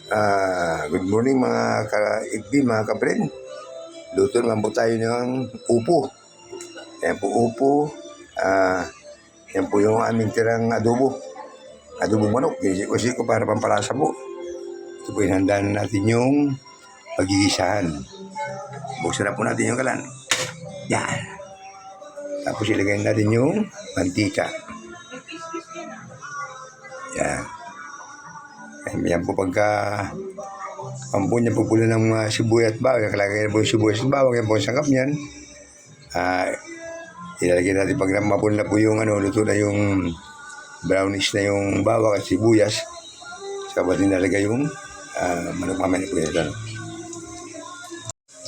Good morning mga ka-igbi, mga ka-friend. Luto naman po tayo ng upo. Yan po upo. Yan po yung aming tirang adobo. Adobong manok. Ginisi ko para pampalasa po. Ito po inhandaan natin yung pagigisahan. Buksan na po natin yung kalan. Yan. Tapos ilagay natin yung mantika. Yan. Yan po pagka ang po niya pagpula ng sibuyat at bawang. Kalagay na po yung sibuyat at bawang. Yan po ang sangkap niyan. Ilalagay natin pag mapula na po yung luto na yung brownish na yung bawang at sibuyas. Saka natin nalagay yung manok mamaya na po yan.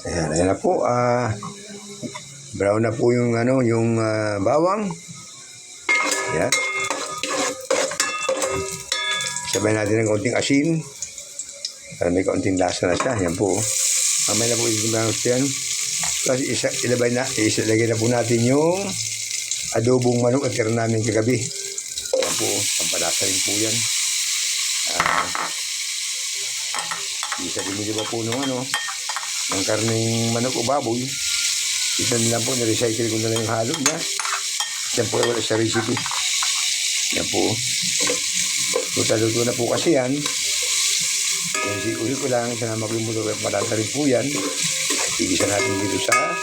Ayan na po. Brown na po yung yung bawang. Ayan. Sabay natin ng konting asin para may konting lasa na siya. Yan po. Mamaya na po isimbahan yan. Tapos ilalagay na po natin yung adobong manok at tira namin kagabi. Yan po. Pampalasa rin po yan. Isa din mo po ng karning manok o baboy. Isa nila po, nirecycle ko na lang yung halo niya. Yan po wala sa recipe. Yan po. Luto na po kasi yan. Uli ko lang, sana maglimuto kayo malata rin po yan. Igisa natin dito sa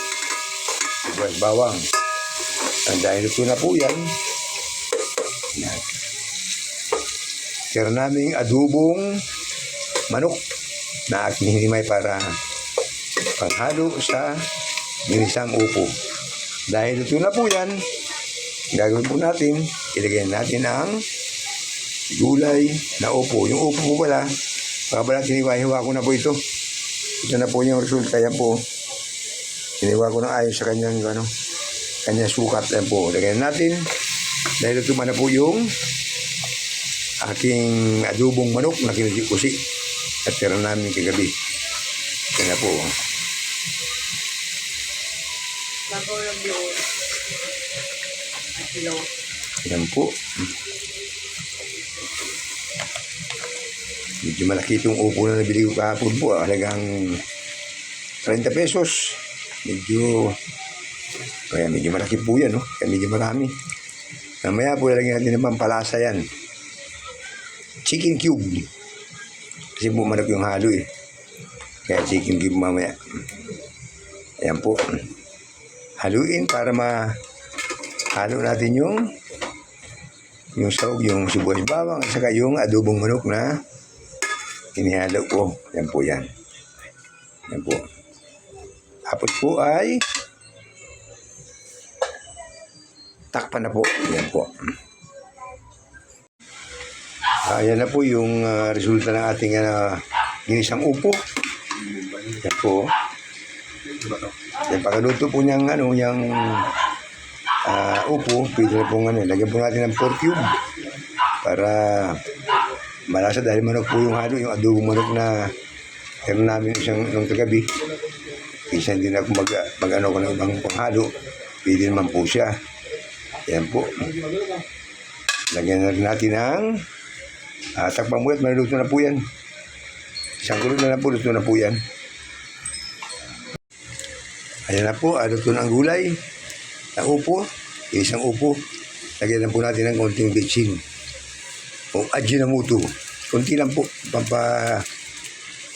sibuyas bawang. Dahil luto na po yan. Yan. Tira namin adobong manok na aking hinimay para panghalo sa ginisang upo. Dahil luto na po yan, gagawin po natin, ilagay natin ang gulay na upo. Yung upo po pala, pagkabala siniwa-hiwa ko na po ito. Ito na po yung resulta. Yan po. Siniwa ko na ayos sa kanyang kanyang sukat. Yan po. Lagyan natin. Dahil ito na po yung aking adobong manok na kinusikusi at tira namin kagabi. Yan na po. Yan po. Medyo malaki itong upo na nabili ko kahapon po. Halagang 30 pesos. Kaya medyo malaki po yan. Kaya medyo marami. Mamaya po lalagyan natin ng pampalasa yan. Chicken cube. Kasi po manok yung halo eh. Kaya chicken cube mamaya. Ayan po. Haluin para halo natin yung sahog, yung sibuyas bawang at saka yung adobong manok na inihalo ko. Yan po yan. Yan po. Tapos po ay takpan na po. Yan po. Ayan na po yung resulta ng ating ginisang upo. Yan po. Yan, pagkaluto po niyang yung upo, pwede na po lagyan po natin ng pork cube para malasa dahil manok po yung halo, yung adobong manok na meron namin nung kagabi. Isa hindi na ako mag-ano ko ng ibang panghalo, pwede naman po siya. Yan po. Lagyan na rin natin ng takpang mulat, maluto na po yan. Isang kulot na po, luto na po yan. Ayan na po, luto na ang gulay. Ang upo, isang upo. Lagyan na po natin ng konting bitsin. O Ajinomoto. Konti lang po.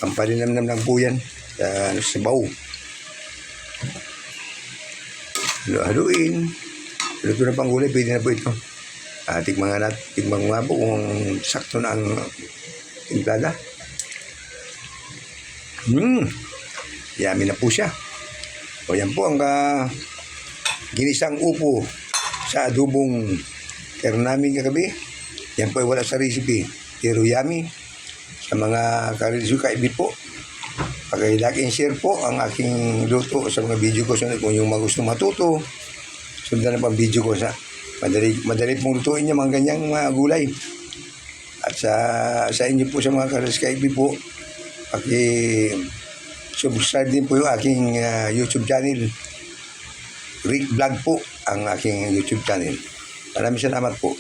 Pampalinamnam lang po yan. Sa baw. Haluin. Luto na pang gulay, pwede na po ito. Tikman nga po kung sakto na ang timplada. Yummy na po siya. O yan po ang ginisang upo sa adobong tira namin kagabi. Yan po ay wala sa recipe. Pero yummy. Sa mga kaibigan po, pag-like and share po ang aking luto sa mga video ko. Kung yung mga gusto matuto, sundan na pang video ko sa madali pong lutuin niya mga ganyang mga gulay. At sa inyo po sa mga kaibigan po, subscribe din po yung aking YouTube channel. Rick Vlog po ang aking YouTube channel. Maraming salamat po.